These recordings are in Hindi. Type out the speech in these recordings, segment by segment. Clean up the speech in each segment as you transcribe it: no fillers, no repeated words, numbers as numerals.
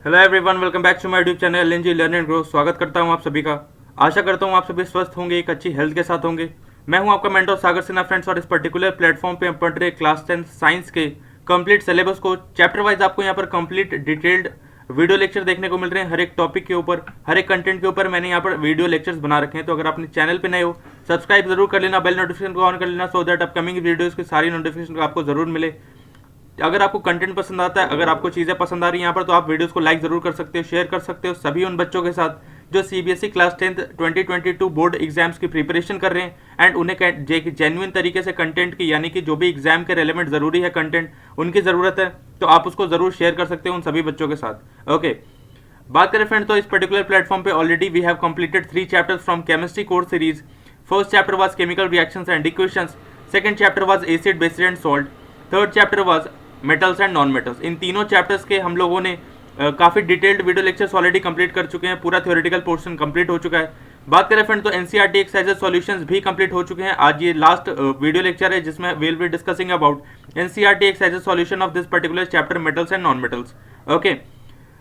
Hello everyone, welcome back to my YouTube channel LNG learn and grow. स्वागत करता हूं आप सभी का। आशा करता हूं आप सभी स्वस्थ होंगे, एक अच्छी हेल्थ के साथ होंगे। मैं हूं आपका मेंटर सागर सिन्हा फ्रेंड्स, और इस पर्टिकुलर प्लेटफॉर्म पे हम पढ़ रहे क्लास 10 साइंस के कंप्लीट सिलेबस को चैप्टर वाइज आपको यहां पर कंप्लीट डिटेल्ड वीडियो लेक्चर देखने को मिल रहे हैं। हर एक टॉपिक के ऊपर, हर एक कंटेंट के ऊपर मैंने यहाँ पर वीडियो लेक्चर्स बना रखे हैं। तो अगर आपने चैनल पे नए हो, सब्सक्राइब जरूर कर लेना, बेल नोटिफिकेशन को ऑन कर लेना, सो दैट अपकमिंग वीडियोस की सारी नोटिफिकेशन आपको जरूर मिले। अगर आपको कंटेंट पसंद आता है, अगर आपको चीज़ें पसंद आ रही हैं यहाँ पर, तो आप वीडियोस को लाइक जरूर कर सकते हो, शेयर कर सकते हो सभी उन बच्चों के साथ जो CBSE class 10th 2022 board exams की प्रिपरेशन कर रहे हैं एंड उन्हें जेन्युइन तरीके से कंटेंट की, यानी कि जो भी एग्जाम के रेलेवेंट जरूरी है कंटेंट उनकी ज़रूरत है, तो आप उसको जरूर शेयर कर सकते हो उन सभी बच्चों के साथ। ओके, बात करें फ्रेंड, तो इस पर्टिकुलर प्लेटफॉर्म पे already we have completed 3 chapters from chemistry course series. First chapter was chemical reactions and equations, second chapter was acid, basis and salt, third chapter was metals and non metals. इन तीनों चैप्टर्स के हम लोगों ने काफ़ी detailed video lectures already complete कर चुके हैं, पूरा थ्योरेटिकल पोर्शन कंप्लीट हो चुका है। बात करें फ्रेंड, तो एनसीईआरटी एक्सरसाइजेस सॉल्यूशंस भी कंप्लीट हो चुके हैं। आज ये लास्ट वीडियो लेक्चर है जिसमें we'll be discussing about NCERT exercises solution of this particular chapter metals and non metals. Okay,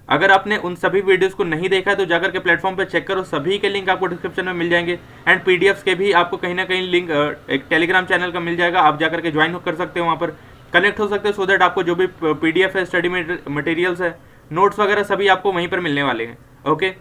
अगर आपने उन सभी वीडियोस को नहीं देखा है तो जाकर के प्लेटफॉर्म पे चेक करो, सभी के लिंक आपको डिस्क्रिप्शन में मिल जाएंगे एंड पीडीएफ्स के भी आपको कहीं ना कहीं लिंक एक टेलीग्राम चैनल का मिल जाएगा, आप जाकर के ज्वाइन कर सकते हो, वहाँ पर कनेक्ट हो सकते हो, सो दैट आपको जो भी पीडीएफ है, स्टडी मटेरियल्स है, नोट्स वगैरह सभी आपको वहीं पर मिलने वाले हैं। ओके,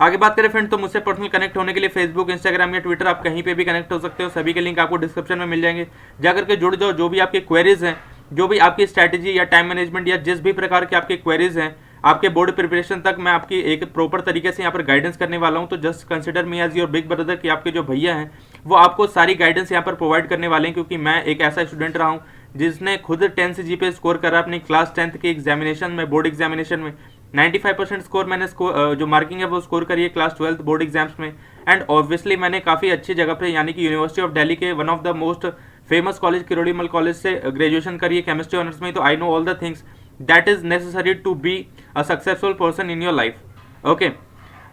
आगे बात करें फ्रेंड, तो मुझसे पर्सनल कनेक्ट होने के लिए फेसबुक, इंस्टाग्राम या ट्विटर, आप कहीं पे भी कनेक्ट हो सकते हो, सभी के लिंक आपको डिस्क्रिप्शन में मिल जाएंगे, जाकर के जुड़ जाओ। जो भी आपके क्वेरीज हैं, जो भी आपकी स्ट्रैटेजी या टाइम मैनेजमेंट या जिस भी प्रकार के आपके क्वेरीज हैं, आपके बोर्ड प्रिपरेशन तक मैं आपकी एक प्रॉपर तरीके से यहाँ पर गाइडेंस करने वाला हूँ। तो just consider me as your big brother, कि आपके जो भैया हैं वो आपको सारी गाइडेंस यहाँ पर प्रोवाइड करने वाले हैं, क्योंकि मैं एक ऐसा स्टूडेंट रहा हूँ जिसने खुद 10 से जीपीए स्कोर करा अपनी क्लास 10th के एग्जामिनेशन में, बोर्ड एग्जामिनेशन में 95% स्कोर मैंने जो मार्किंग है वो स्कोर करी है क्लास 12th बोर्ड एग्जाम्स में। एंड ऑब्वियसली मैंने काफ़ी अच्छी जगह पे, यानी कि यूनिवर्सिटी ऑफ दिल्ली के one of the most famous college Kirori Mal college से ग्रेजुएशन करी है केमिस्ट्री ऑनर्स में। तो I know all the things that is necessary to be a successful person in your life. Okay,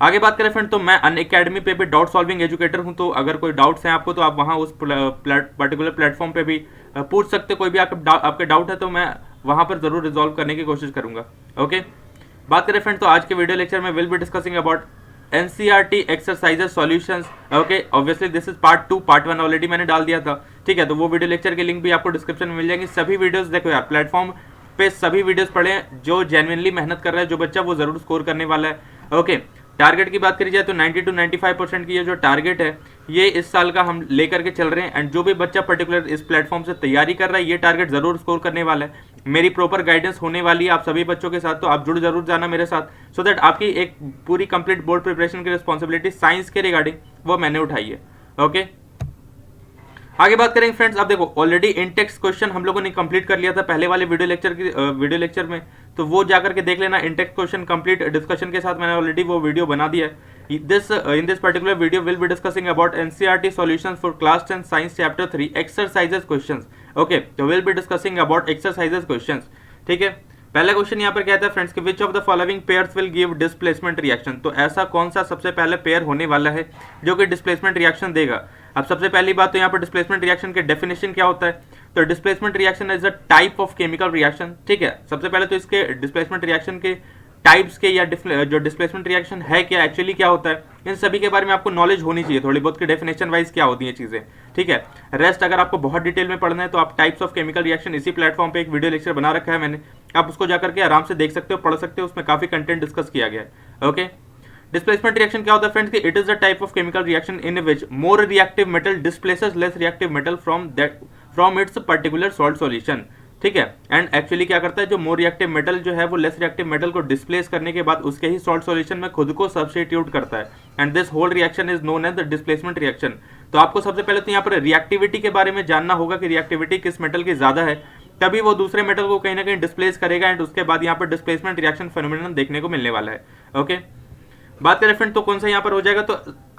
आगे बात करें फ्रेंड, तो मैं अन अकेडमी पे भी डाउट सॉल्विंग एजुकेटर हूं। तो अगर कोई डाउट्स हैं आपको तो आप वहां उस पर्टिकुलर प्लेटफॉर्म पे भी पूछ सकते हो। कोई भी आपके डाउट है तो मैं वहां पर जरूर रिजॉल्व करने की कोशिश करूंगा। ओके, बात करें फ्रेंड, तो आज के वीडियो लेक्चर में will be discussing about NCERT exercises solutions. Okay, obviously this is part 2, part 1 already मैंने डाल दिया था, ठीक है। तो वो वीडियो लेक्चर के लिंक भी आपको डिस्क्रिप्शन में मिल जाएंगे। सभी वीडियोस देखो यार, प्लेटफॉर्म पे सभी वीडियोस पढ़े, जो जेन्युइनली मेहनत कर रहा है जो बच्चा, वो जरूर स्कोर करने वाला है। ओके, टारगेट की बात करी जाए तो 90 to 95% की ये जो टारगेट है ये इस साल का हम लेकर के चल रहे हैं। एंड जो भी बच्चा पर्टिकुलर इस प्लेटफॉर्म से तैयारी कर रहा है ये टारगेट जरूर स्कोर करने वाला है। मेरी प्रॉपर गाइडेंस होने वाली है आप सभी बच्चों के साथ, तो आप जुड़ जरूर जाना मेरे साथ, सो दैट आपकी एक पूरी कंप्लीट बोर्ड प्रिपरेशन की रिस्पॉन्सिबिलिटी साइंस के रिगार्डिंग वो मैंने उठाई है। ओके, आगे बात करेंगे फ्रेंड्स, अब देखो ऑलरेडी इंटेक्स क्वेश्चन हम लोगों ने कंप्लीट कर लिया था पहले वाले वीडियो लेक्चर में, तो वो जाकर के देख लेना। इंटेक्स क्वेश्चन कंप्लीट डिस्कशन के साथ मैंने ऑलरेडी वो वीडियो बना दिया है। In this particular video will be discussing about NCERT solutions for class 10 science chapter 3 exercises questions. Okay, तो will be discussing about exercises questions, ठीक है। पहला क्वेश्चन यहाँ पर कहता है फ्रेंड्स कि which of the following pairs will give displacement reaction. तो ऐसा कौन सा सबसे पहले पेयर होने वाला है जो कि डिस्प्लेसमेंट रिएक्शन देगा। अब सबसे पहली बात तो यहाँ पर डिस्प्लेसमेंट रिएक्शन के डेफिनेशन क्या होता है। तो displacement reaction is a type of chemical reaction, ठीक है। सबसे पहले तो इसके डिस्प्लेसमेंट रिएक्शन के टाइप्स के, या जो डिस्प्लेसमेंट रिएक्शन है क्या, एक्चुअली क्या होता है, इन सभी के बारे में आपको नॉलेज होनी चाहिए थोड़ी बहुत की डेफिनेशन वाइज क्या होती है चीजें, ठीक है। रेस्ट अगर आपको बहुत डिटेल में पढ़ना है तो आप टाइप्स ऑफ केमिकल रिएक्शन इसी प्लेटफॉर्म पे एक वीडियो लेक्चर बना रखा है मैंने, आप उसको जाकर के आराम से देख सकते हो, पढ़ सकते हो, उसमें काफी कंटेंट डिस्कस किया गया है। ओके, डिस्प्लेसमेंट रिएक्शन क्या होता है फ्रेंड्स कि it is a type of chemical reaction in which more reactive metal displaces less reactive metal from its particular salt solution, ठीक है। एंड एक्चुअली क्या करता है, जो मोर रिएक्टिव मेटल जो है वो लेस रिएक्टिव मेटल को डिस्प्लेस करने के बाद उसके ही सॉल्ट सॉल्यूशन में खुद को सब्स्टिट्यूट करता है। And this whole reaction is known as the displacement reaction. तो आपको सबसे पहले तो यहाँ पर रिएक्टिविटी के बारे में जानना होगा कि रिएक्टिविटी किस मेटल की ज्यादा है, तभी वो दूसरे मेटल को कहीं ना कहीं डिस्प्लेस करेगा। एंड उसके बाद यहाँ पर डिस्प्लेसमेंट रिएक्शन फेनोमेनन देखने को मिलने वाला है। ओके, बात करें फ्रेंड तो कौन सा यहाँ पर हो जाएगा, तो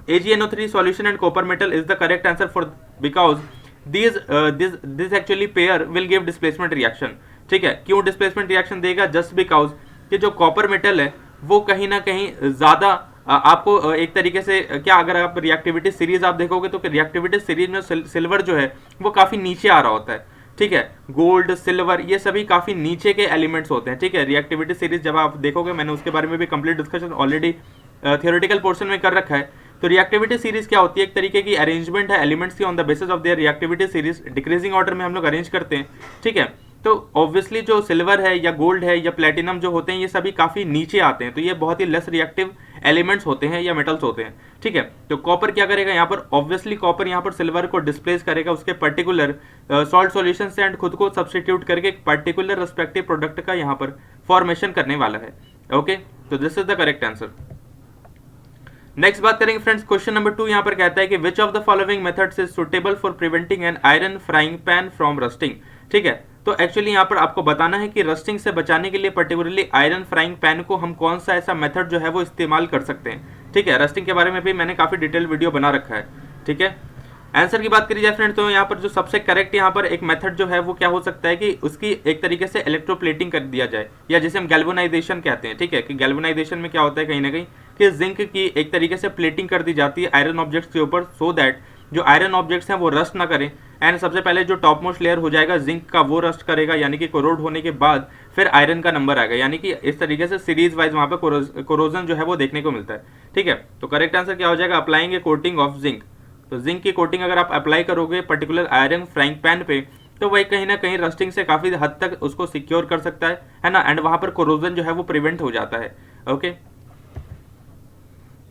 AgNO3 solution and copper metal is the correct answer for, because this actually pair will give displacement reaction, ठीक है। क्यों डिस्प्लेसमेंट रिएक्शन देगा, जस्ट बिकॉज कि जो कॉपर मेटल है वो कहीं ना कहीं ज्यादा आपको एक तरीके से क्या, अगर आप रिएक्टिविटी सीरीज आप देखोगे तो रिएक्टिविटी सीरीज में सिल्वर जो है वो काफी नीचे आ रहा होता है, ठीक है। गोल्ड, सिल्वर, ये सभी काफ़ी नीचे के एलिमेंट्स होते हैं, ठीक है। रिएक्टिविटी सीरीज जब आप देखोगे, मैंने उसके बारे में भी complete discussion already theoretical portion में कर रखा है। तो रिएक्टिविटी सीरीज क्या होती है? एक तरीके की अरेंजमेंट है एलिमेंट्स की on the basis of their reactivity series, decreasing order में हम लोग अरेंज करते हैं, ठीक है। तो ऑब्वियसली जो सिल्वर है या गोल्ड है या प्लेटिनम जो होते हैं, ये सभी काफ़ी नीचे आते हैं, तो ये बहुत ही लेस रिएक्टिव एलिमेंट्स होते हैं या मेटल्स होते हैं, ठीक है। तो कॉपर क्या करेगा यहाँ पर? ऑब्वियसली कॉपर यहाँ पर सिल्वर को डिस्प्लेस करेगा उसके पर्टिकुलर सॉल्ट सॉल्यूशन से एंड खुद को सब्स्टिट्यूट करके एक पर्टिकुलर रेस्पेक्टिव प्रोडक्ट का यहाँ पर फॉर्मेशन करने वाला है। ओके, तो this is the correct answer. Next बात करेंगे फ्रेंड्स, क्वेश्चन नंबर 2 यहाँ पर कहता है कि which of the following methods is suitable for preventing an iron frying pan from rusting, ठीक है। तो एक्चुअली यहाँ पर आपको बताना है कि रस्टिंग से बचाने के लिए पर्टिकुलरली आयरन फ्राइंग पैन को हम कौन सा ऐसा मेथड जो है वो इस्तेमाल कर सकते हैं, ठीक है। रस्टिंग के बारे में भी मैंने काफी डिटेल वीडियो बना रखा है, ठीक है। आंसर की बात करी जाए फ्रेंड, तो यहाँ पर जो सबसे करेक्ट यहाँ पर एक मेथड जो है वो क्या हो सकता है कि उसकी एक तरीके से इलेक्ट्रोप्लेटिंग कर दिया जाए, या जिसे हम गैल्वेनाइजेशन कहते हैं, ठीक है। कि गैल्वेनाइजेशन में क्या होता है कहीं ना कहीं कि जिंक की एक तरीके से प्लेटिंग कर दी जाती है आयरन ऑब्जेक्ट्स के ऊपर, सो दैट जो आयरन ऑब्जेक्ट्स हैं वो रस्ट ना करें, एंड सबसे पहले जो टॉप मोस्ट लेयर हो जाएगा जिंक का वो रस्ट करेगा, यानी कि कोरोड होने के बाद फिर आयरन का नंबर आएगा, यानी कि इस तरीके से सीरीज वाइज वहां पे कोरोजन जो है वो देखने को मिलता है, ठीक है। तो करेक्ट आंसर क्या हो जाएगा? Applying coating of zinc. तो जिंक की कोटिंग अगर आप अप्लाई करोगे पर्टिकुलर आयरन फ्राइंग पैन पे, तो वही कहीं ना कहीं रस्टिंग से काफी हद तक उसको सिक्योर कर सकता है ना, एंड वहां पर कोरोजन जो है वो प्रिवेंट हो जाता है। ओके,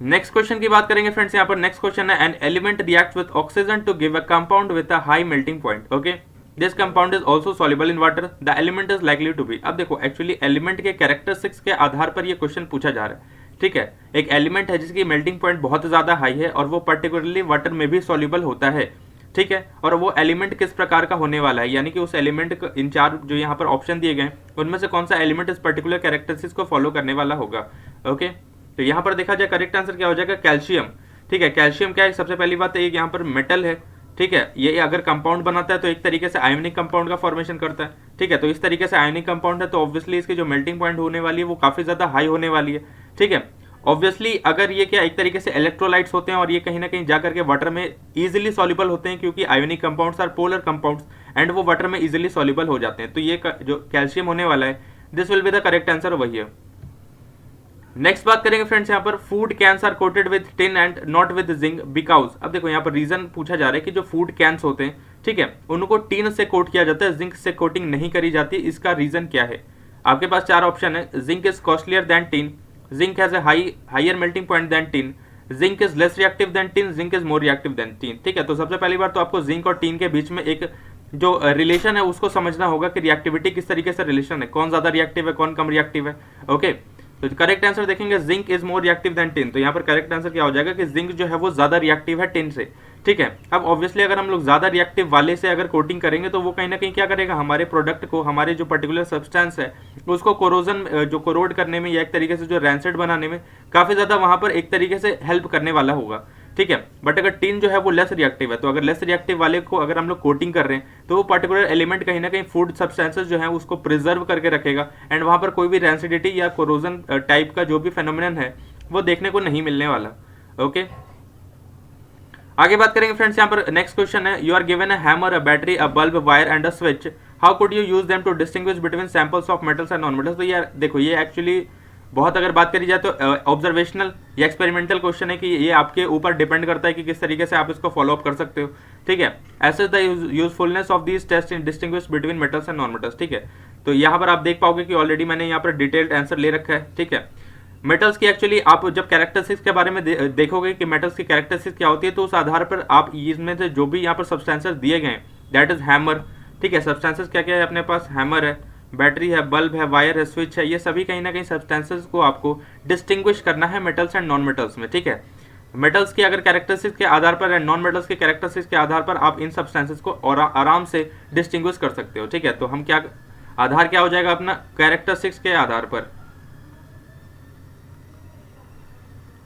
नेक्स्ट क्वेश्चन की बात करेंगे फ्रेंड्स। यहाँ पर नेक्स्ट क्वेश्चन है, an element react with oxygen to give a compound with a high melting point. Okay, this compound is also soluble in water, the element is likely to be. अब देखो, एक्चुअली एलिमेंट के कैरेक्टरिस्टिक्स के आधार पर ये क्वेश्चन पूछा जा रहा है, ठीक है। एक एलिमेंट है जिसकी मेल्टिंग पॉइंट बहुत ज्यादा हाई है और वो पर्टिकुलरली वाटर में भी सॉल्युबल होता है, ठीक है। और वो एलिमेंट किस प्रकार का होने वाला है, यानी कि उस एलिमेंट इन चार जो यहाँ पर ऑप्शन दिए गए उनमें से कौन सा एलिमेंट इस पर्टिकुलर कैरेक्टरिस्टिक्स को फॉलो करने वाला होगा। ओके, तो यहाँ पर देखा जाए करेक्ट आंसर क्या हो जाएगा? कैल्शियम, ठीक है। कैल्शियम क्या है? सबसे पहली बात एक यहाँ पर मेटल है, ठीक है। ये अगर कंपाउंड बनाता है तो एक तरीके से आयोनिक कंपाउंड का फॉर्मेशन करता है, ठीक है। तो इस तरीके से आयोनिक कंपाउंड है तो ऑब्वियसली इसकी जो मेल्टिंग पॉइंट होने वाली है वो काफी ज्यादा हाई होने वाली है, ठीक है। ऑब्वियसली अगर ये क्या एक तरीके से इलेक्ट्रोलाइट्स होते हैं और ये कहीं ना कहीं जाकर के वाटर में इजीली सॉल्युबल होते हैं, क्योंकि ionic compounds are polar compounds and वो वाटर में इजीली सॉल्युबल हो जाते हैं, तो ये जो कैल्शियम होने वाला है this will be the correct answer, वही है। नेक्स्ट बात करेंगे फ्रेंड्स, यहाँ पर food cans are coated with tin and not with zinc because. अब देखो यहाँ पर रीजन पूछा जा रहा है कि जो फूड कैंस होते हैं, ठीक है, उनको टिन से कोट किया जाता है, जिंक से कोटिंग नहीं करी जाती, इसका रीजन क्या है? आपके पास चार ऑप्शन है। Zinc is costlier than tin, zinc has a higher melting point than tin, zinc is less reactive than tin, zinc is more reactive than tin, ठीक है। तो सबसे पहली बार तो आपको जिंक और टिन के बीच में एक जो रिलेशन है उसको समझना होगा कि रिएक्टिविटी किस तरीके से रिलेशन है, कौन ज्यादा रिएक्टिव है कौन कम रिएक्टिव है। ओके, तो करेक्ट आंसर देखेंगे zinc is more reactive than tin, तो यहाँ पर करेक्ट आंसर क्या हो जाएगा कि जिंक जो है वो ज्यादा रिएक्टिव है टिन से, ठीक है। अब ऑब्वियसली अगर हम लोग ज्यादा रिएक्टिव वाले से अगर कोटिंग करेंगे तो वो कहीं ना कहीं क्या करेगा, हमारे प्रोडक्ट को, हमारे जो पर्टिकुलर सब्सटेंस है उसको कोरोजन जो कोरोड करने में या एक तरीके से जो रैंसेड बनाने में काफी ज्यादा वहां पर एक तरीके से हेल्प करने वाला होगा, ठीक है। बट अगर टिन जो है वो लेस रिएक्टिव है, तो अगर लेस रिएक्टिव वाले को अगर हम लोग कोटिंग कर रहे हैं तो वो पर्टिकुलर एलिमेंट कहीं ना कहीं फूड सब्सटेंसेस जो है उसको प्रिजर्व करके रखेगा एंड वहां पर कोई भी रैंसिडिटी या कोरोजन टाइप का जो भी फेनोमेनन है वो देखने को नहीं मिलने वाला। ओके, आगे बात करेंगे फ्रेंड्स। यहाँ पर नेक्स्ट क्वेश्चन है, you are given a hammer, a battery, a bulb, wire and a switch, how could you use them to distinguish between samples of metals and non metals. तो यार देखो, ये एक्चुअली बहुत अगर बात करी जाए तो ऑब्जर्वेशनल या एक्सपेरिमेंटल क्वेश्चन है कि ये आपके ऊपर डिपेंड करता है कि किस तरीके से आप इसको फॉलो अप कर सकते हो, ठीक है। Assess the usefulness of these test in distinguish between metals and non metals, ठीक है। तो यहाँ पर आप देख पाओगे कि ऑलरेडी मैंने यहाँ पर डिटेल्ड आंसर ले रखा है, ठीक है। मेटल्स की एक्चुअली आप जब कैरेक्टरिस्टिक्स के बारे में देखोगे कि मेटल्स की कैरेक्टरिस्टिक्स क्या होती है, तो उस आधार पर आप इसमें से जो भी यहाँ पर सब्सटेंसेस दिए गए दैट इज हैमर, ठीक है। सब्सटेंसेस क्या क्या है अपने पास, हैमर है, बैटरी है, बल्ब है, वायर है, स्विच है, ये सभी कहीं ना कहीं सब्सटेंसेस को आपको डिस्टिंग्विश करना है मेटल्स एंड नॉन मेटल्स में, ठीक है। मेटल्स की अगर कैरेक्टरिस्टिक्स के आधार पर एंड नॉन मेटल्स के कैरेक्टरिस्टिक्स के आधार पर आप इन सब्सटेंसेस को और आराम से डिस्टिंग्विश कर सकते हो, ठीक है। तो हम क्या आधार क्या हो जाएगा अपना, कैरेक्टरिस्टिक्स के आधार पर।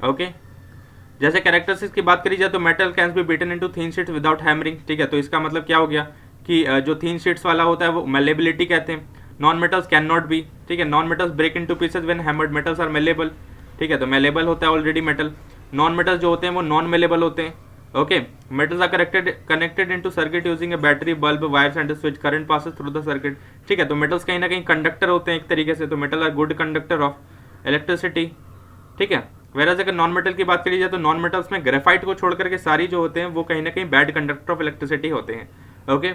ओके, जैसे कैरेक्टरिस्टिक्स की बात करी जाए तो metal can be beaten into thin sheets without hammering, ठीक है। तो इसका मतलब क्या हो गया कि जो थिन शीट्स वाला होता है वो मेलेबिलिटी कहते हैं। Non metals can not be, ठीक है। Non metals break into pieces when hammered, metals are malleable, ठीक है। तो मेलेबल होता है ऑलरेडी मेटल। नॉन मेटल्स जो होते हैं वो नॉन मेलेबल होते हैं, okay, metals are connected into circuit using a battery, bulb, wires and switch, current passes through the circuit. ठीक है, तो मेटल्स कहीं ना कहीं कंडक्टर होते हैं एक तरीके से, तो metal are good conductor of electricity. ठीक है, वेराज अगर नॉन मेटल की बात करी जाए तो नॉन मेटल्स में ग्रेफाइट को छोड़ करके सारी जो होते हैं वो कहीं ना कहीं बैड कंडक्टर ऑफ इलेक्ट्रिसिटी होते हैं। Okay,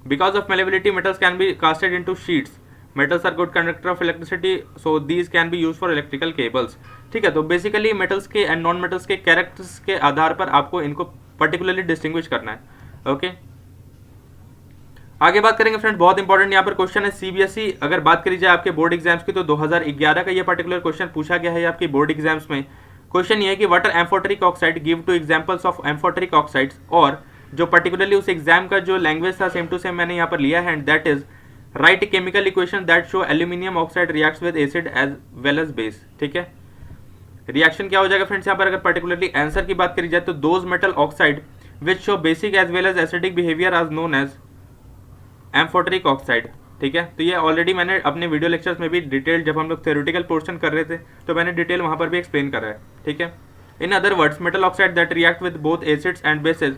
because of malleability metals can be casted into sheets, metals are good conductor of electricity, so these can be use for electrical cables. ठीक है, तो बेसिकली मेटल्स के एंड नॉन मेटल्स के कैरेक्टर्स के आधार पर आपको इनको पर्टिकुलरली डिस्टिंग्विश करना है। ओके, आगे बात करेंगे फ्रेंड, बहुत इंपॉर्टेंट यहाँ पर क्वेश्चन है सीबीएसई। अगर बात करी जाए आपके बोर्ड एग्जाम्स की तो 2011 का ये पर्टिकुलर क्वेश्चन पूछा गया है आपकी बोर्ड एग्जाम्स में। क्वेश्चन ये है कि water amphoteric oxide, give to examples of amphoteric oxides, और जो पर्टिकुलरली उस एग्जाम का जो लैंग्वेज था सेम टू सेम मैंने यहाँ पर लिया है, and that is write chemical equation that show aluminium oxide reacts with acid as well as base. ठीक है, रिएक्शन क्या हो जाएगा फ्रेंड्स यहाँ पर, अगर पर्टिकुलरली आंसर की बात करी जाए तो those metal oxide which show basic as well as acidic behaviour are known as amphoteric oxide. ठीक है, तो ये ऑलरेडी मैंने अपने वीडियो लेक्चर्स में भी डिटेल, जब हम लोग थ्योरेटिकल पोर्शन कर रहे थे तो मैंने डिटेल वहां पर भी एक्सप्लेन करा है। ठीक है, in other words metal oxide that react with both acids and bases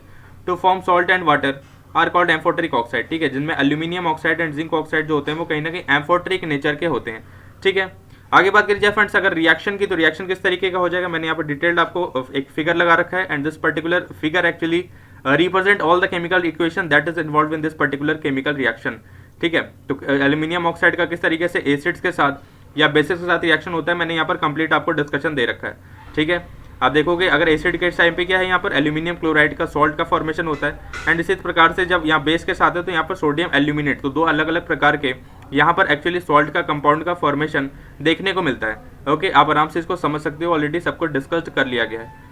to form salt and water are called amphoteric oxide. ठीक है, जिनमें aluminium oxide and zinc oxide जो होते हैं वो कहीं ना कहीं एम्फोटेरिक नेचर के होते हैं। ठीक है, आगे बात करी जाए फ्रेंड्स अगर रिएक्शन की, तो रिएक्शन किस तरीके का हो जाएगा, मैंने यहाँ पर डिटेल्ड आपको एक फिगर लगा रखा है, and this particular figure actually represent all the chemical equation that is involve in this particular chemical reaction. ठीक है, तो एल्यूमिनियम ऑक्साइड का किस तरीके से एसिड्स के साथ या बेसिस के साथ रिएक्शन होता है मैंने यहाँ पर कंप्लीट आपको डिस्कशन दे रखा है। ठीक है, आप देखोगे अगर एसिड के टाइम पे क्या है, यहाँ पर एल्यूमिनियम क्लोराइड का सॉल्ट का फॉर्मेशन होता है, एंड इसी प्रकार से जब यहाँ बेस के साथ है तो यहाँ पर सोडियम एल्यूमिनेट, तो दो अलग अलग प्रकार के यहाँ पर एक्चुअली सॉल्ट का कंपाउंड का फॉर्मेशन देखने को मिलता है। ओके, आप आराम से इसको समझ सकते हो, ऑलरेडी सबको डिस्कस कर लिया गया है।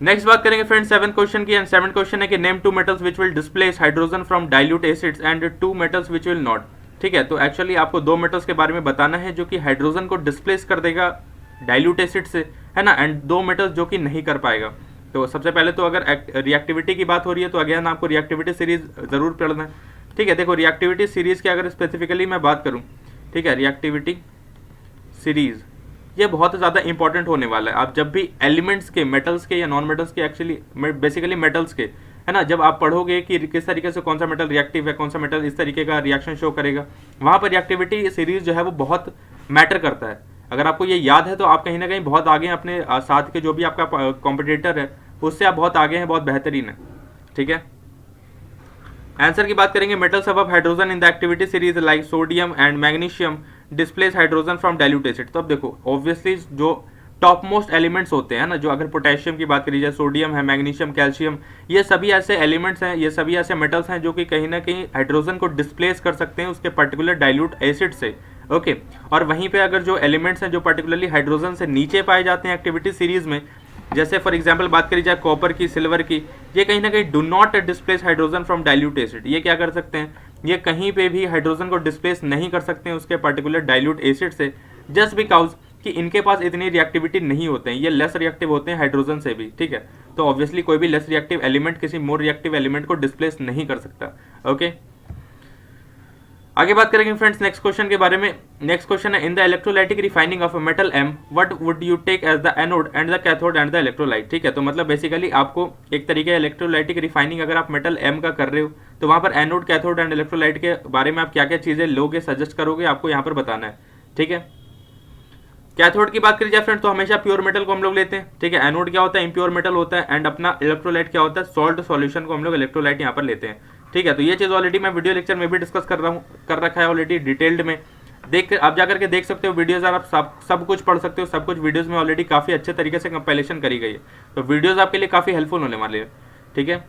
नेक्स्ट बात करेंगे फ्रेंड्स 7th क्वेश्चन की, एंड 7th क्वेश्चन है कि name 2 metals which will displace hydrogen from dilute acids and 2 metals which will not. ठीक है, तो एक्चुअली आपको 2 मेटल्स के बारे में बताना है जो कि हाइड्रोजन को डिस्प्लेस कर देगा डाइल्यूट एसिड से, है ना, एंड 2 मेटल्स जो कि नहीं कर पाएगा। तो सबसे पहले तो अगर रिएक्टिविटी की बात हो रही है तो अगेन आपको रिएक्टिविटी सीरीज जरूर पढ़ना है। ठीक है, देखो रिएक्टिविटी सीरीज की अगर स्पेसिफिकली मैं बात करूँ, ठीक है, रिएक्टिविटी सीरीज ये बहुत ज़्यादा इंपॉर्टेंट होने वाला है। आप जब भी एलिमेंट्स के, मेटल्स के या नॉन मेटल्स के, एक्चुअली बेसिकली मेटल्स के, है ना, जब आप पढ़ोगे कि किस तरीके से कौन सा मेटल रिएक्टिव है, कौन सा मेटल इस तरीके का रिएक्शन शो करेगा, वहाँ पर रिएक्टिविटी सीरीज जो है वो बहुत मैटर करता है। अगर आपको ये याद है तो आप कहीं ना कहीं बहुत आगे हैं अपने साथ के जो भी आपका कॉम्पिटिटर है उससे आप बहुत आगे हैं, बहुत बेहतरीन है। ठीक है, आंसर की बात करेंगे, metals above hydrogen in the activity series like sodium and magnesium displace hydrogen from dilute acid. तो अब देखो ऑब्वियसली जो टॉप मोस्ट एलिमेंट्स होते हैं ना, जो अगर पोटेशियम की बात करी जाए, सोडियम है, मैग्नीशियम, कैल्शियम, ये सभी ऐसे एलिमेंट्स हैं, ये सभी ऐसे मेटल्स हैं जो कि कहीं ना कहीं हाइड्रोजन को डिस्प्लेस कर सकते हैं उसके पर्टिकुलर डाइल्यूट एसिड से। ओके, और वहीं पे अगर जो एलिमेंट्स हैं जो पर्टिकुलरली हाइड्रोजन से नीचे पाए जाते हैं एक्टिविटी सीरीज में, जैसे फॉर एग्जांपल बात करी जाए कॉपर की, सिल्वर की, ये कहीं ना कहीं do not displace hydrogen from dilute acid. ये क्या कर सकते हैं, ये कहीं पे भी हाइड्रोजन को डिस्प्लेस नहीं कर सकते हैं उसके पर्टिकुलर डाइल्यूट एसिड से, जस्ट बिकॉज कि इनके पास इतनी रिएक्टिविटी नहीं होते हैं, ये लेस रिएक्टिव होते हैं हाइड्रोजन से भी। ठीक है, तो ऑब्वियसली कोई भी लेस रिएक्टिव एलिमेंट किसी मोर रिएक्टिव एलिमेंट को डिस्प्लेस नहीं कर सकता। ओके, आगे बात करेंगे फ्रेंड्स नेक्स्ट क्वेश्चन के बारे में। नेक्स्ट क्वेश्चन है, in the electrolytic refining of a metal M what would you take as the anode and the cathode and the electrolyte. ठीक है, तो मतलब बेसिकली आपको एक तरीके इलेक्ट्रोलाइटिक रिफाइनिंग अगर आप मेटल एम का कर रहे हो तो वहां पर एनोड, कैथोड एंड इलेक्ट्रोलाइट के बारे में आप क्या क्या चीजें लोगे, सजेस्ट करोगे, आपको यहाँ पर बताना है। ठीक है, कैथोड की बात करी जाए फ्रेंड तो हमेशा प्योर मेटल को हम लोग लेते हैं। ठीक है, एनोड क्या होता है, इम्प्योर मेटल होता है, एंड अपना इलेक्ट्रोलाइट क्या होता है, सॉल्ट सॉल्यूशन को हम लोग इलेक्ट्रोलाइट यहाँ पर लेते हैं। ठीक है, तो ये चीज़ ऑलरेडी मैं वीडियो लेक्चर में भी डिस्कस कर रखा है ऑलरेडी डिटेल्ड में, देख आप जाकर के देख सकते हो वीडियोज, आप सब कुछ पढ़ सकते हो, सब कुछ वीडियोज में ऑलरेडी काफ़ी अच्छे तरीके से कंपैरिजन करी गई है, तो वीडियोज आपके लिए काफ़ी हेल्पफुल होने वाले हैं। ठीक है,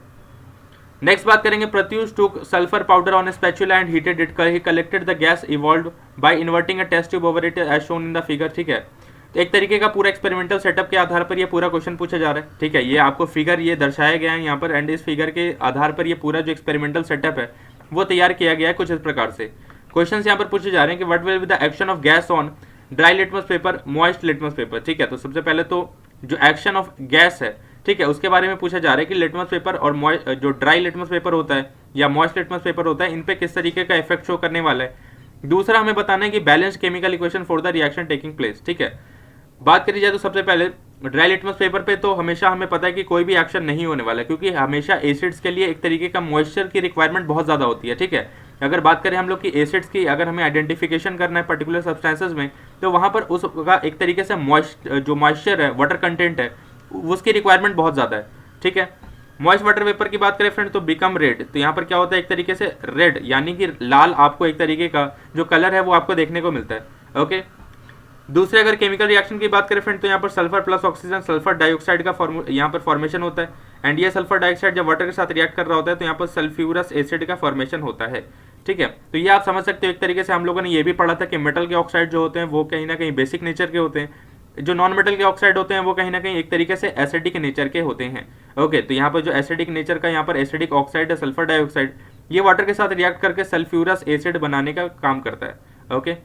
नेक्स्ट बात करेंगे, Pratyush took sulphur powder on spatula and heated it, he collected the gas evolved by inverting a test tube over it as shown in the figure. ठीक है, तो एक तरीके का पूरा एक्सपेरिमेंटल सेटअप के आधार पर ये पूरा क्वेश्चन पूछा जा रहा है। ठीक है, ये आपको फिगर ये दर्शाया गया है यहाँ पर, एंड इस फिगर के आधार पर ये पूरा जो एक्सपेरिमेंटल सेटअप है वो तैयार किया गया है कुछ इस प्रकार से। क्वेश्चन यहाँ पर पूछे जा रहे हैं कि what will be the action of gas on dry litmus paper, moist litmus paper. ठीक है, तो सबसे पहले तो जो एक्शन ऑफ गैस है, ठीक है, उसके बारे में पूछा जा रहा है कि लिटमस पेपर और जो ड्राई लिटमस पेपर होता है या मॉइस्ट लिटमस पेपर होता है, इन पे किस तरीके का इफेक्ट शो करने वाला है। दूसरा हमें बताना है कि balance chemical equation for the reaction taking place. ठीक है, बात करी जाए तो सबसे पहले ड्राई लिटमस पेपर पे तो हमेशा हमें पता है कि कोई भी एक्शन नहीं होने वाला है, क्योंकि हमेशा एसिड्स के लिए एक तरीके का मॉइस्चर की रिक्वायरमेंट बहुत ज़्यादा होती है, ठीक है। अगर बात करें हम लोग की एसिड्स की, अगर हमें आइडेंटिफिकेशन करना है पर्टिकुलर सब्सटेंसेस में, तो वहाँ पर उसका एक तरीके से जो मॉइस्चर है, वाटर कंटेंट है, उसकी रिक्वायरमेंट बहुत ज़्यादा है, ठीक है। मॉइस्ट वाटर वेपर की बात करें फ्रेंड तो बिकम रेड, तो यहाँ पर क्या होता है, एक तरीके से रेड यानी कि लाल, आपको एक तरीके का जो कलर है वो आपको देखने को मिलता है, ओके। दूसरे अगर केमिकल रिएक्शन की बात करें फ्रेंड तो यहाँ पर sulphur plus oxygen sulphur dioxide का यहाँ पर फॉर्मेशन होता है, एंड ये सल्फर डाइऑक्साइड जब वाटर के साथ रिएक्ट कर रहा होता है तो यहाँ पर सल्फ्यूरस एसिड का फॉर्मेशन होता है, ठीक है। तो ये आप समझ सकते हो, एक तरीके से हम लोगों ने ये भी पढ़ा था कि मेटल के ऑक्साइड जो होते हैं वो कहीं ना कहीं बेसिक नेचर के होते हैं, जो नॉन मेटल के ऑक्साइड होते हैं वो कहीं ना कहीं एक तरीके से एसिडिक नेचर के होते हैं, ओके। तो यहाँ पर जो एसिडिक नेचर का यहाँ पर एसिडिक ऑक्साइड है सल्फर डाइऑक्साइड, ये वाटर के साथ रिएक्ट करके सल्फ्यूरस एसिड बनाने का काम करता है, ओके।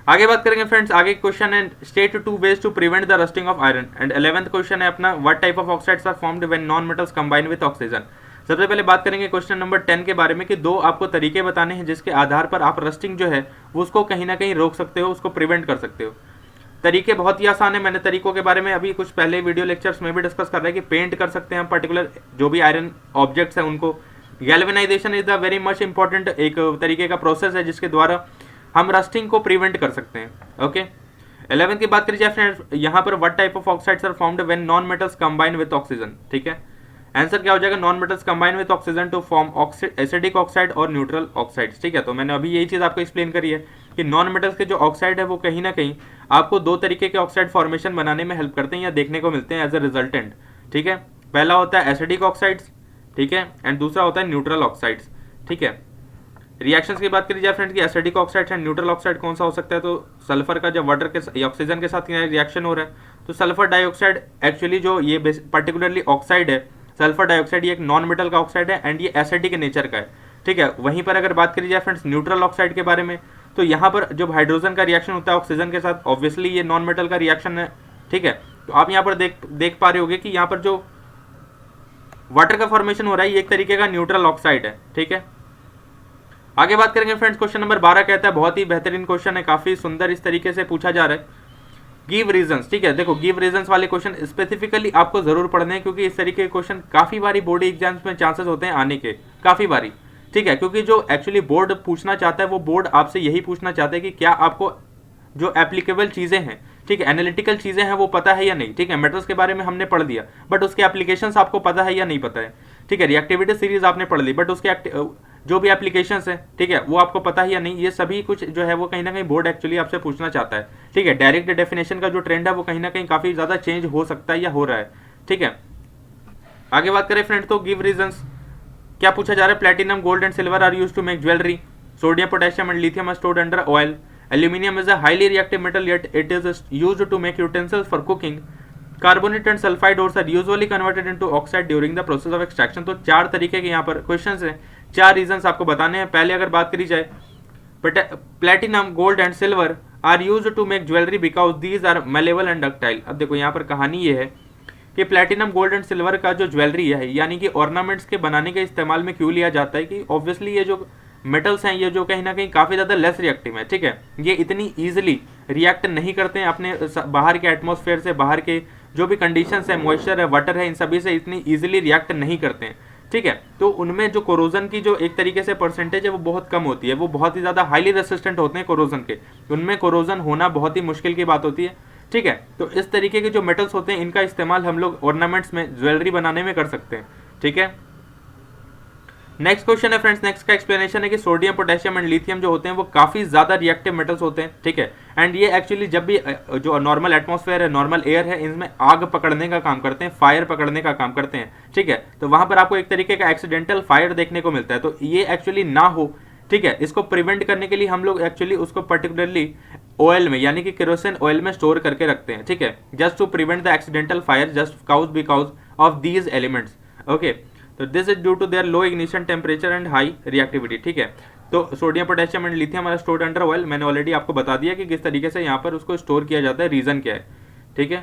आगे बात करेंगे फ्रेंड्स, आगे क्वेश्चन है state two ways to prevent the rusting of iron, and 11th question है अपना what type of oxides are formed when non metals combine with oxygen. सबसे पहले बात करेंगे क्वेश्चन नंबर 10 के बारे में कि दो आपको तरीके बताने हैं जिसके आधार पर आप रस्टिंग जो है वो उसको कहीं ना कहीं रोक सकते हो, उसको प्रिवेंट कर सकते हो। तरीके बहुत ही आसान है, मैंने तरीकों के बारे में अभी कुछ पहले वीडियो लेक्चर्स में भी डिस्कस कर रहे हैं कि पेंट कर सकते हैं हम पर्टिकुलर जो भी आयरन ऑब्जेक्ट्स हैं उनको। Galvanisation is the very much important एक तरीके का प्रोसेस है जिसके द्वारा हम रस्टिंग को प्रिवेंट कर सकते हैं, ओके। 11 की बात करी जाए फ्रेंड्स, यहाँ पर what type of oxides are formed when non metals combine with oxygen, ठीक है। आंसर क्या हो जाएगा, non metals combine with oxygen to form acidic oxide और न्यूट्रल ऑक्साइड्स, ठीक है। तो मैंने अभी यही चीज आपको एक्सप्लेन करी है कि नॉन मेटल्स के जो ऑक्साइड है वो कहीं ना कहीं आपको दो तरीके के ऑक्साइड फॉर्मेशन बनाने में हेल्प करते हैं या देखने को मिलते हैं एज अ रिजल्टेंट, ठीक है। पहला होता है एसिडिक ऑक्साइड्स, ठीक है, एंड दूसरा होता है न्यूट्रल ऑक्साइड्स, ठीक है। रिएक्शंस की बात करी जाए फ्रेंड्स की acidic oxide and neutral oxide कौन सा हो सकता है, तो सल्फर का जब वाटर के ऑक्सीजन के साथ रिएक्शन हो रहा है तो सल्फर डाइऑक्साइड एक्चुअली जो ये पर्टिकुलरली ऑक्साइड है सल्फर डाइऑक्साइड, ये एक नॉन मेटल का ऑक्साइड है एंड ये एसिडिक नेचर का है, ठीक है। वहीं पर अगर बात करी जाए फ्रेंड्स न्यूट्रल ऑक्साइड के बारे में, तो यहाँ पर जब हाइड्रोजन का रिएक्शन होता है ऑक्सीजन के साथ, ऑब्वियसली ये नॉन मेटल का रिएक्शन है, ठीक है। तो आप यहाँ पर देख पा रहे होगे कि यहाँ पर जो वाटर का फॉर्मेशन हो रहा है ये एक तरीके का न्यूट्रल ऑक्साइड है, ठीक है। आगे बात करेंगे फ्रेंड्स, क्वेश्चन नंबर 12 कहता है, बहुत ही बेहतरीन क्वेश्चन है, काफी सुंदर इस तरीके से पूछा जा रहा है, गिव रीजंस, ठीक है। देखो गिव रीजंस वाले क्वेश्चन स्पेसिफिकली आपको जरूर पढ़ने हैं क्योंकि इस तरीके के क्वेश्चन काफी बारी बोर्ड एग्जाम्स में चांसेस होते हैं आने के, काफी बारी, ठीक है। क्योंकि जो एक्चुअली बोर्ड पूछना चाहता है वो बोर्ड आपसे यही पूछना चाहता है कि क्या आपको जो एप्लीकेबल चीजें हैं, ठीक है, एनालिटिकल चीजें हैं वो पता है या नहीं, ठीक है। मेटल्स के बारे में हमने पढ़ दिया बट उसके एप्लीकेशंस आपको पता है या नहीं पता है, ठीक है। रिएक्टिविटी सीरीज आपने पढ़ ली बट उसके जो भी एप्लीकेशंस है, ठीक है, वो आपको पता है या नहीं, ये सभी कुछ जो है वो कहीं ना कहीं बोर्ड एक्चुअली आपसे पूछना चाहता है, ठीक है। डायरेक्ट डेफिनेशन का जो ट्रेंड है वो कहीं ना कहीं काफी ज्यादा चेंज हो सकता है या हो रहा है, ठीक है। आगे बात करें फ्रेंड तो गिव रीजंस क्या पूछा जा रहा है, platinum gold and silver are used to make jewellery, sodium potassium and lithium are stored under oil, aluminium is a highly reactive metal yet it is used to make utensils for cooking, carbonate and sulphide ores are usually converted into oxide during the process of extraction. तो चार तरीके के यहाँ पर क्वेश्चंस हैं, चार रीजंस आपको बताने हैं। पहले अगर बात करी जाए, platinum gold and silver are used to make jewellery because these are malleable and ductile. अब देखो यहाँ पर कहानी ये है कि प्लेटिनम गोल्ड एंड सिल्वर का जो ज्वेलरी है यानी कि ऑर्नामेंट्स के बनाने के इस्तेमाल में क्यों लिया जाता है कि ऑब्वियसली ये जो मेटल्स हैं ये जो कहीं ना कहीं काफी ज्यादा लेस रिएक्टिव है, ठीक है। ये इतनी इजीली रिएक्ट नहीं करते हैं अपने बाहर के एटमॉस्फेयर से, बाहर के जो भी कंडीशंस है, मॉइस्चर है, वाटर है, इन सभी से इतनी इजीली रिएक्ट नहीं करते हैं, ठीक है। तो उनमें जो कोरोजन की जो एक तरीके से परसेंटेज है वो बहुत कम होती है, वो बहुत ही ज्यादा हाईली रेसिस्टेंट होते हैं कोरोजन के, उनमें कोरोजन होना बहुत ही मुश्किल की बात होती है, ठीक है। तो इस तरीके के जो मेटल्स होते हैं इनका इस्तेमाल हम लोग ऑर्नामेंट्स में ज्वेलरी बनाने में कर सकते हैं, ठीक है। नेक्स्ट क्वेश्चन है फ्रेंड्स, नेक्स्ट का एक्सप्लेनेशन है कि सोडियम पोटेशियम एंड लिथियम जो होते हैं वो काफी ज्यादा रिएक्टिव मेटल्स होते हैं, ठीक है। एंड ये एक्चुअली जब भी जो नॉर्मल एटमॉस्फेयर है, नॉर्मल एयर है, इनमें आग पकड़ने का काम करते हैं, फायर पकड़ने का काम करते हैं, ठीक है। तो वहां पर आपको एक तरीके का एक्सीडेंटल फायर देखने को मिलता है, तो ये एक्चुअली ना हो, ठीक है। इसको प्रिवेंट करने के लिए हम लोग एक्चुअली उसको पर्टिकुलरली ऑयल में यानी कि केरोसिन ऑयल में स्टोर करके रखते हैं, ठीक है, just to prevent the accidental fire just because of these elements, okay. तो this is due to their low ignition temperature and high reactivity, ठीक है। तो sodium potassium and lithium are stored under oil, मैंने ऑलरेडी आपको बता दिया कि किस तरीके से यहाँ पर उसको स्टोर किया जाता है, रीजन क्या है, ठीक है।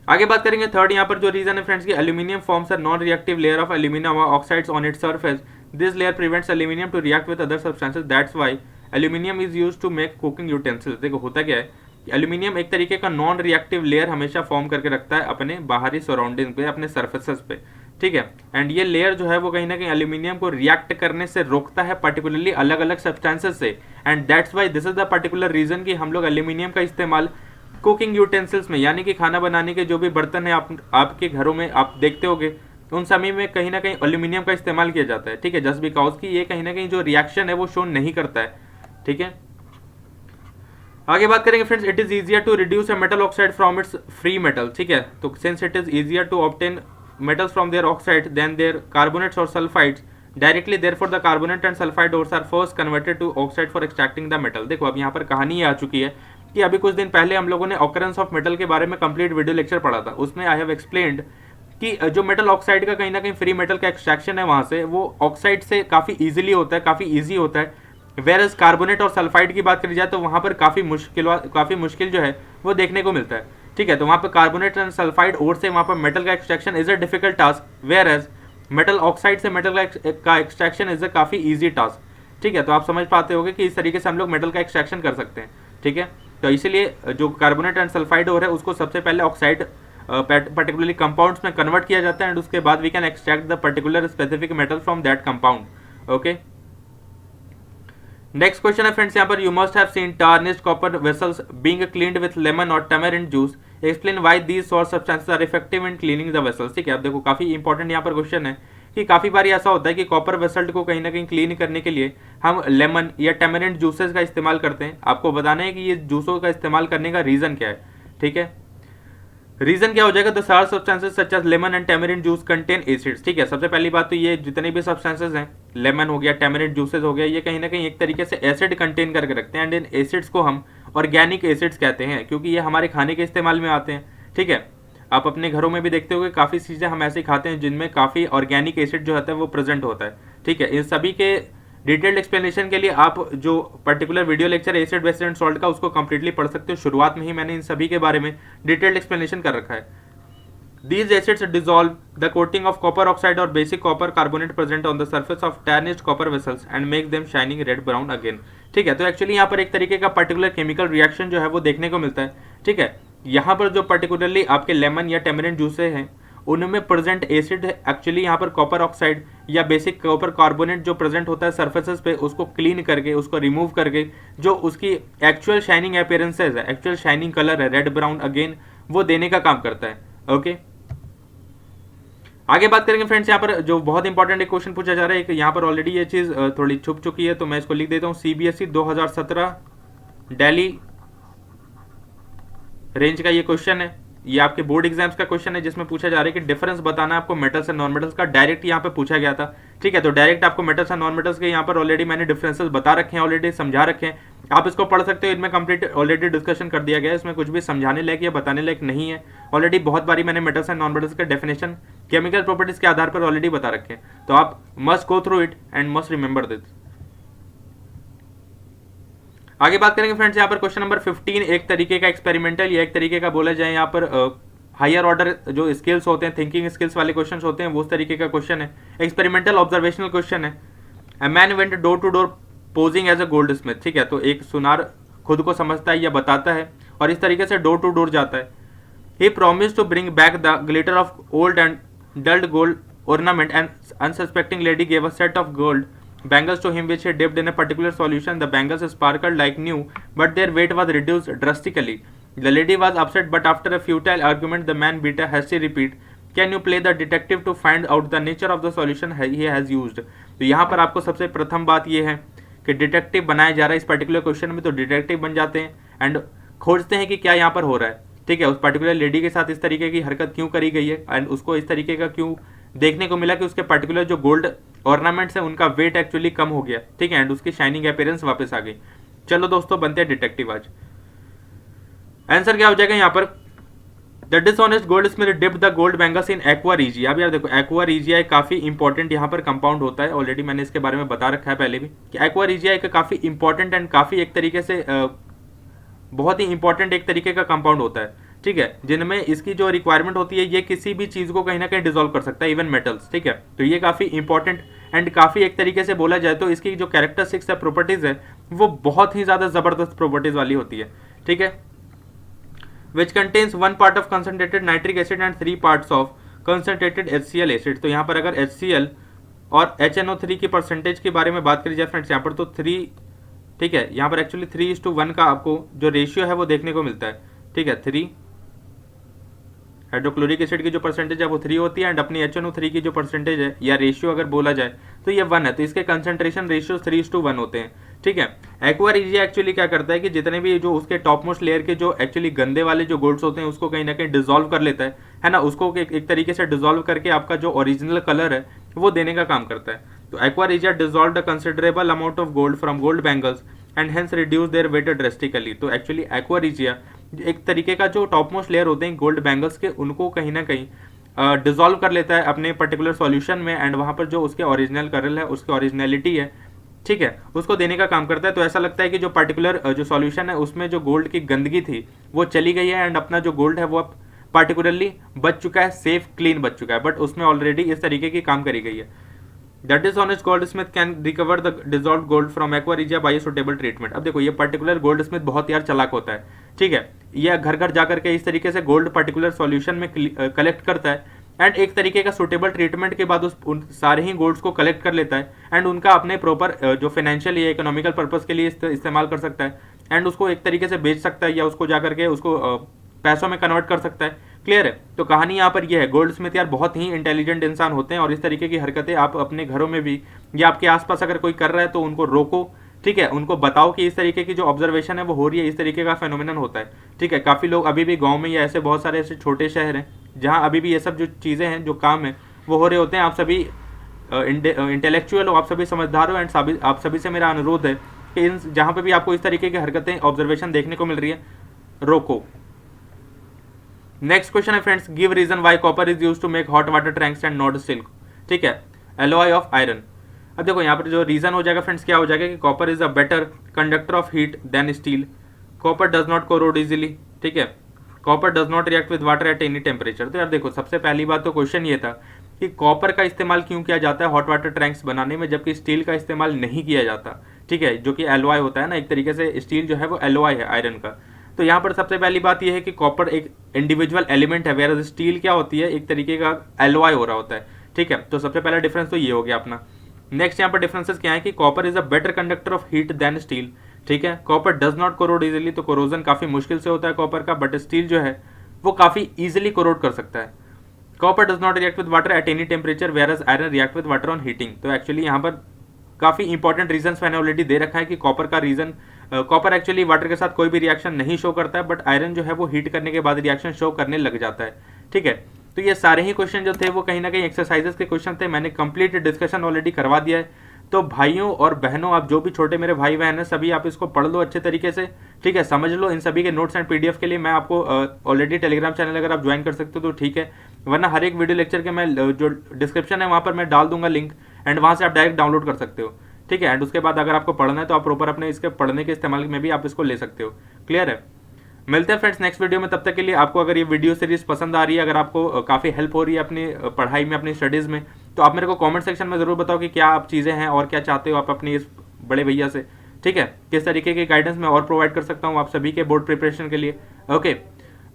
आगे बात करेंगे थर्ड यहाँ पर जो रीजन है फ्रेंड्स की aluminium forms a non reactive layer of aluminium oxides on its surface, this layer prevents aluminium to react with other substances, that's why aluminium is used to make cooking utensils. देखो होता क्या है एल्यूमिनियम एक तरीके का नॉन रिएक्टिव लेयर हमेशा फॉर्म करके रखता है अपने बाहरी सराउंडिंग पे, अपने सर्फेसेस पे, ठीक है। एंड ये लेयर जो है वो कहीं ना कहीं एल्यूमिनियम को रिएक्ट करने से रोकता है, पर्टिकुलरली अलग अलग सब्सटेंसेस से। And that's why this is the particular reason कि हम लोग एल्यूमिनियम का इस्तेमाल कुकिंग यूटेंसिल्स में, यानी कि खाना बनाने के जो भी बर्तन है आपके घरों में आप देखते होगे, उन सभी में कहीं ना कहीं एल्यूमिनियम का इस्तेमाल किया जाता है, ठीक है। जस्ट बिकॉज कि ये कहीं ना कहीं जो रिएक्शन है वो शो नहीं करता है, ठीक है। आगे बात करेंगे friends, it is easier to reduce a metal oxide from its free metal, ठीक है। तो since it is easier to obtain metals from their oxide than their carbonates or sulfides directly, therefore the carbonate and sulfide ores are first converted to oxide for extracting the metal। देखो अब यहाँ पर कहानी आ चुकी है कि अभी कुछ दिन पहले हम लोगों ने ऑकरेंस ऑफ मेटल के बारे में कंप्लीट वीडियो लेक्चर पढ़ा था। उसमें आई हैव एक्सप्लेन्ड कि जो मेटल ऑक्साइड का कहीं ना कहीं फ्री मेटल का एक्सट्रैक्शन है वहां से, वो ऑक्साइड से काफी इजीली होता है, काफी ईजी होता है। वेरस कार्बोनेट और सल्फाइड की बात करी जाए तो वहां पर काफी मुश्किल जो है वो देखने को मिलता है, ठीक है। तो वहां पर कार्बोनेट एंड सल्फाइड और से वहां पर मेटल का extraction is a difficult task, whereas metal oxide से मेटल का एक्सट्रैक्शन इज अ काफी इजी टास्क, ठीक है। तो आप समझ पाते होंगे कि इस तरीके से हम लोग मेटल का एक्सट्रैक्शन कर सकते हैं, ठीक है। तो इसीलिए जो कार्बोनेट एंड सल्फाइड और है उसको सबसे पहले ऑक्साइड पर्टिकुलरली कंपाउंड्स में कन्वर्ट किया जाता है एंड उसके बाद we can extract the particular specific metal from that compound, okay. Next question है फ्रेंड्स यहाँ पर, you must have seen tarnished copper vessels being cleaned with lemon और tamarind juice, explain why these salt substances are effective in cleaning the vessels, ठीक है। अब देखो काफी इंपॉर्टेंट यहाँ पर क्वेश्चन है कि काफी बार ऐसा होता है कि कॉपर वेसल को कहीं ना कहीं क्लीन करने के लिए हम लेमन या टैमरिंड जूसेस का इस्तेमाल करते हैं। आपको बताना है कि ये जूसों का इस्तेमाल करने का रीजन क्या है, ठीक है। रीजन क्या हो जाएगा, the sour substances such as lemon and tamarind juice contain acids, ठीक है। सबसे पहली बात तो ये जितने भी सब्सटेंसेस हैं, लेमन हो गया, टैमरिंड जूसेस हो गया, ये कहीं ना कहीं एक तरीके से एसिड कंटेन करके रखते हैं एंड इन एसिड्स को हम ऑर्गेनिक एसिड्स कहते हैं क्योंकि ये हमारे खाने के इस्तेमाल में आते हैं, ठीक है। आप अपने घरों में भी देखते होंगे काफी चीजें हम ऐसे खाते हैं जिनमें काफी ऑर्गेनिक एसिड जो होता है वो प्रेजेंट होता है, ठीक है। इन सभी के डिटेल्ड एक्सप्लेनेशन के लिए आप जो particular video lecture acid base and salt का उसको कंप्लीटली पढ़ सकते हो। शुरुआत में ही मैंने इन सभी के बारे में डिटेल्ड एक्सप्लेनेशन कर रखा है। These acids dissolve the coating of copper oxide or basic copper carbonate present on the surface of tarnished copper vessels and make them shining red brown again, ठीक है। तो एक्चुअली यहाँ पर एक तरीके का पर्टिकुलर केमिकल रिएक्शन जो है वो देखने को मिलता है, ठीक है। यहाँ पर जो पर्टिकुलरली आपके लेमन या टैमरिंड जूसे हैं उनमें प्रेजेंट एसिड एक्चुअली यहाँ पर कॉपर ऑक्साइड या बेसिक कॉपर कार्बोनेट जो प्रेजेंट होता है सरफेसेस पे, उसको क्लीन करके, उसको रिमूव करके जो उसकी एक्चुअल शाइनिंग अपीयरेंसेस है, एक्चुअल शाइनिंग कलर है रेड ब्राउन अगेन, वो देने का काम करता है, ओके। आगे बात करेंगे फ्रेंड्स, यहाँ पर जो बहुत इंपॉर्टेंट एक क्वेश्चन पूछा जा रहा है, कि यहाँ पर ऑलरेडी ये चीज थोड़ी छुप चुकी है तो मैं इसको लिख देता हूँ। सीबीएसई 2017 दिल्ली रेंज का ये क्वेश्चन है, ये आपके बोर्ड एग्जाम्स का क्वेश्चन है जिसमें पूछा जा रहा है कि डिफरेंस बताना आपको मेटल्स एंड नॉन मेटल्स का। डायरेक्ट यहाँ पे पूछा गया था, ठीक है। तो डायरेक्ट आपको मेटल्स एंड नॉन मेटल्स के यहाँ पर ऑलरेडी मैंने डिफरेंसेस बता रखे हैं, ऑलरेडी समझा रखे हैं, आप इसको पढ़ सकते हो। इनमें कंप्लीट ऑलरेडी डिस्कशन कर दिया गया है, इसमें कुछ भी समझाने लायक या बताने लायक नहीं है। ऑलरेडी बहुत बारी मैंने मेटल्स एंड नॉन मेटल्स का डेफिनेशन केमिकल प्रॉपर्टीज के आधार पर ऑलरेडी बता रखे हैं, तो आप must go through it and must remember this. आगे बात करेंगे फ्रेंड्स, यहाँ पर क्वेश्चन नंबर 15 एक तरीके का एक्सपेरिमेंटल या एक तरीके का बोला जाए यहाँ पर हायर ऑर्डर जो स्किल्स होते हैं, थिंकिंग स्किल्स वाले क्वेश्चन होते हैं, वो उस तरीके का क्वेश्चन है। एक्सपेरिमेंटल ऑब्जर्वेशनल क्वेश्चन है। A man went door to door posing as a goldsmith, ठीक है। तो एक सुनार खुद को समझता है या बताता है और इस तरीके से डोर टू डोर जाता है। He promise to bring back the glitter of old and dulled gold ornament and unsuspecting lady gave a set of gold bangles to him which he dipped in a particular solution. The bangles sparkled like new but their weight was reduced drastically. The lady was upset but after a futile argument the man beat a hasty repeat. Can you play the detective to find out the nature of the solution he has used? तो यहाँ पर आपको सबसे प्रथम बात ये है कि डिटेक्टिव बनाया जा रहा है इस पर्टिकुलर क्वेश्चन में, तो डिटेक्टिव बन जाते हैं एंड खोजते हैं कि क्या यहाँ पर हो रहा है, ठीक है। उस पर्टिकुलर लेडी के साथ इस तरीके की हरकत क्यों करी गई है एंड उसको इस तरीके का क्यों देखने को मिला कि उसके पर्टिकुलर जो गोल्ड ऑर्नामेंट्स है उनका वेट एक्चुअली कम हो गया, ठीक है, एंड उसकी शाइनिंग अपीयरेंस वापस आ गई। चलो दोस्तों बनते हैं डिटेक्टिव आज। आंसर क्या हो जाएगा यहाँ पर, the dishonest gold Smith dipped the gold bangles in aqua regia. अब यार देखो एक्वा रिजिया एक काफी इंपॉर्टेंट यहाँ पर कंपाउंड होता है, ऑलरेडी मैंने इसके बारे में बता रखा है पहले भी कि एक्वा रिजिया एक काफी इंपॉर्टेंट एंड काफी एक तरीके से बहुत ही इंपॉर्टेंट एक तरीके का कंपाउंड होता है, ठीक है, जिनमें इसकी जो रिक्वायरमेंट होती है ये किसी भी चीज को कहीं ना कहीं डिसॉल्व कर सकता है, इवन मेटल्स, ठीक है। तो ये काफी इंपॉर्टेंट एंड काफी एक तरीके से बोला जाए तो इसकी जो कैरेक्टरिस्टिक्स है, प्रॉपर्टीज है, वो बहुत ही ज्यादा जबरदस्त प्रॉपर्टीज वाली होती है, ठीक है। Which contains 1 part of concentrated nitric acid and 3 parts of concentrated HCl acid. तो यहाँ पर अगर HCl और HNO3 की परसेंटेज के बारे में बात करी जाए फ्रेंड्स, यहाँ पर तो 3, ठीक है, यहाँ पर एक्चुअली 3:1 का आपको जो रेशियो है वो देखने को मिलता है, ठीक है। 3 हाइड्रोक्लोरिक एसिड की जो परसेंटेज है वो 3 होती है, एंड अपनी HNO3 की जो परसेंटेज है या रेशियो अगर बोला जाए तो ये 1 है, तो इसके कंसंट्रेशन रेशियो 3:1 होते हैं, ठीक है। एक्वा रिजिया एक्चुअली क्या करता है कि जितने भी जो उसके टॉप मोस्ट लेयर के जो एक्चुअली गंदे वाले जो गोल्ड्स होते हैं उसको कहीं ना कहीं डिजोल्व कर लेता है ना, उसको एक तरीके से डिजोल्व करके आपका जो ओरिजिनल कलर है वो देने का काम करता है। तो aqua regia dissolve a considerable amount of gold from gold bangles and hence reduce their weight drastically. तो एक्चुअली एक्वा रिजिया एक तरीके का जो टॉप मोस्ट लेयर होते हैं गोल्ड बैंगल्स के, उनको कहीं ना कहीं डिजोल्व कर लेता है अपने पर्टिकुलर सॉल्यूशन में, एंड वहां पर जो उसके ओरिजिनल कलर है, उसकी ओरिजिनलिटी है, ठीक है, उसको देने का काम करता है। तो ऐसा लगता है कि जो पर्टिकुलर जो सॉल्यूशन है उसमें जो गोल्ड की गंदगी थी वो चली गई है, एंड अपना जो गोल्ड है वो अब पार्टिकुलरली बच चुका है, सेफ क्लीन बच चुका है, बट उसमें ऑलरेडी इस तरीके की काम करी गई है। The dishonest Goldsmith can recover the dissolved gold from aqua regia bye suitable treatment. अब देखो ये पर्टिकुलर गोल्डस्मिथ बहुत यार चालाक होता है, ठीक है, ये घर घर जाकर के इस तरीके से गोल्ड पर्टिकुलर सॉल्यूशन में कलेक्ट करता है, एंड एक तरीके का सुटेबल ट्रीटमेंट के बाद उन सारे ही गोल्ड्स को कलेक्ट कर लेता है, एंड उनका अपने प्रॉपर जो फाइनेंशियल या इकोनॉमिकल पर्पस के लिए इस्तेमाल कर सकता है, एंड उसको एक तरीके से बेच सकता है या उसको जाकर के उसको पैसों में कन्वर्ट कर सकता है। क्लियर है? तो कहानी यहाँ पर यह है, गोल्डस्मिथ यार बहुत ही इंटेलिजेंट इंसान होते हैं, और इस तरीके की हरकतें आप अपने घरों में भी या आपके आसपास अगर कोई कर रहा है तो उनको रोको, ठीक है, उनको बताओ कि इस तरीके की जो ऑब्जर्वेशन है वो हो रही है, इस तरीके का फेनोमेनन होता है, ठीक है। काफ़ी लोग अभी भी गाँव में या ऐसे बहुत सारे ऐसे छोटे शहर हैं जहाँ अभी भी ये सब जो चीज़ें हैं, जो काम है वो हो रहे होते हैं। आप सभी इंटेलेक्चुअल हो, आप सभी समझदार हो, एंड आप सभी से मेरा अनुरोध है कि इन जहाँ पे भी आपको इस तरीके की हरकतें ऑब्जर्वेशन देखने को मिल रही है, रोको। नेक्स्ट क्वेश्चन है friends, give reason why copper is use to make hot water tanks and not silk, ठीक है, एलॉय ऑफ आयरन। अब देखो यहाँ पर जो रीजन हो जाएगा फ्रेंड्स, क्या हो जाएगा कि copper is a better conductor of heat than steel, copper does not corrode easily, ठीक है, copper does not react with water at any temperature. तो यार देखो सबसे पहली बात तो क्वेश्चन ये था कि कॉपर का इस्तेमाल क्यों किया जाता है हॉट वाटर टैंक्स बनाने में, जबकि स्टील का इस्तेमाल नहीं किया जाता, ठीक है, जो कि एलॉय होता है ना, एक तरीके से स्टील जो है वो एलॉय है आयरन का। तो यहाँ पर सबसे पहली बात यह है कि कॉपर एक इंडिविजुअल एलिमेंट है, वेयर स्टील क्या होती है, एक तरीके का एलॉय हो रहा होता है, ठीक है। तो सबसे पहला डिफरेंस तो ये हो गया अपना। नेक्स्ट यहाँ पर डिफरेंसेस क्या है कि copper is a better conductor of heat than steel, ठीक है, copper does not corrode easily, तो कोरोजन काफी मुश्किल से होता है कॉपर का, बट स्टील जो है वो काफी इजिली कोरोड कर सकता है। Copper does not react with water at any temperature where iron react with water on heating. तो एक्चुअली यहाँ पर काफी इंपॉर्टेंट रीजन मैंने ऑलरेडी दे रखा है कि कॉपर का रीजन, कॉपर एक्चुअली वाटर के साथ कोई भी रिएक्शन नहीं शो करता है, बट आयरन जो है वो हीट करने के बाद रिएक्शन शो करने लग जाता है, ठीक है। तो ये सारे ही क्वेश्चन जो थे वो कहीं ना कहीं एक्सरसाइजेस के क्वेश्चन थे, मैंने कंप्लीट डिस्कशन ऑलरेडी करवा दिया है। तो भाइयों और बहनों, आप जो भी छोटे मेरे भाई बहन हैं, सभी आप इसको पढ़ लो अच्छे तरीके से, ठीक है, समझ लो। इन सभी के नोट्स एंड पीडीएफ के लिए मैं आपको ऑलरेडी टेलीग्राम चैनल अगर आप ज्वाइन कर सकते हो तो ठीक है, वरना हर एक वीडियो लेक्चर के मैं जो डिस्क्रिप्शन है वहाँ पर मैं डाल दूंगा लिंक, एंड वहाँ से आप डायरेक्ट डाउनलोड कर सकते हो, ठीक है। एंड उसके बाद अगर आपको पढ़ना है तो आप प्रॉपर अपने इसके पढ़ने के इस्तेमाल में भी आप इसको ले सकते हो। क्लियर है? मिलते हैं फ्रेंड्स नेक्स्ट वीडियो में, तब तक के लिए आपको अगर ये वीडियो सीरीज पसंद आ रही है, अगर आपको काफ़ी हेल्प हो रही है अपनी पढ़ाई में, अपनी स्टडीज़ में, तो आप मेरे को कमेंट सेक्शन में ज़रूर बताओ कि क्या आप चीज़ें हैं और क्या चाहते हो आप अपने इस बड़े भैया से, ठीक है, किस तरीके की गाइडेंस मैं और प्रोवाइड कर सकता हूँ आप सभी के बोर्ड प्रिपरेशन के लिए। ओके,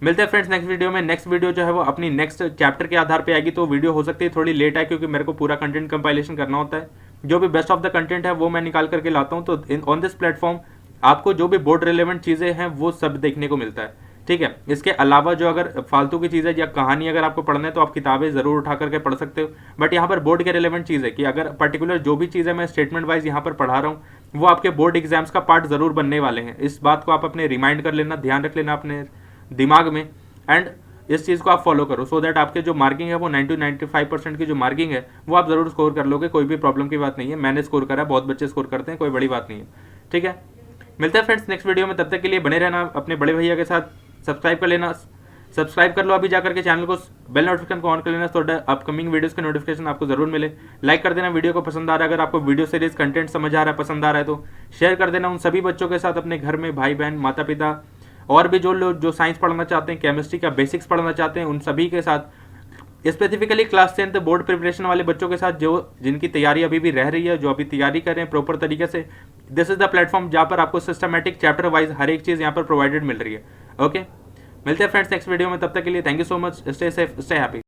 मिलते हैं फ्रेंड्स नेक्स्ट वीडियो में। नेक्स्ट वीडियो जो है वो अपनी नेक्स्ट चैप्टर के आधार पे आएगी, तो वीडियो हो सकती है थोड़ी लेट आए क्योंकि मेरे को पूरा कंटेंट कंपाइलेशन करना होता है। जो भी बेस्ट ऑफ द कंटेंट है वो मैं निकाल करके लाता हूँ, तो ऑन दिस प्लेटफॉर्म आपको जो भी बोर्ड रिलेवेंट चीज़ें हैं वो सब देखने को मिलता है, ठीक है। इसके अलावा जो अगर फालतू की चीज़ें या कहानी अगर आपको पढ़ना है तो आप किताबें ज़रूर उठा करके पढ़ सकते हो, बट यहाँ पर बोर्ड के रिलेवेंट चीज़ है कि अगर पर्टिकुलर जो भी चीज़ें मैं स्टेटमेंट वाइज यहाँ पर पढ़ा रहा हूँ वो आपके बोर्ड एग्जाम्स का पार्ट ज़रूर बनने वाले हैं। इस बात को आप अपने रिमाइंड कर लेना, ध्यान रख लेना अपने दिमाग में, एंड इस चीज़ को आप फॉलो करो सो दैट आपके जो मार्किंग है वो 90-95% की जो मार्किंग है वो आप ज़रूर स्कोर कर लोगे। कोई भी प्रॉब्लम की बात नहीं है, मैंने स्कोर करा, बहुत बच्चे स्कोर करते हैं, कोई बड़ी बात नहीं है, ठीक है। मिलते हैं फ्रेंड्स नेक्स्ट वीडियो में, तब तक के लिए बने रहना अपने बड़े भैया के साथ, सब्सक्राइब कर लेना, सब्सक्राइब कर लो अभी जाकर के चैनल को, बेल नोटिफिकेशन को ऑन कर लेना तो अपकमिंग वीडियोस के नोटिफिकेशन आपको जरूर मिले। लाइक कर देना वीडियो को पसंद आ रहा है, अगर आपको वीडियो सीरीज कंटेंट समझ आ रहा है, पसंद आ रहा है तो शेयर कर देना उन सभी बच्चों के साथ अपने घर में, भाई बहन, माता पिता, और भी जो लोग जो साइंस पढ़ना चाहते हैं, केमिस्ट्री का बेसिक्स पढ़ना चाहते हैं, उन सभी के साथ, specifically class 10th board preparation वाले बच्चों के साथ जो जिनकी तैयारी अभी भी रह रही है, जो अभी तैयारी कर रहे हैं प्रॉपर तरीके से, दिस इज द प्लेटफॉर्म जहाँ पर आपको सिस्टमैटिक चैप्टर वाइज हर एक चीज़ यहाँ पर प्रोवाइडेड मिल रही है। ओके, मिलते हैं फ्रेंड्स नेक्स्ट वीडियो में, तब तक के लिए thank you so much, stay safe, stay happy.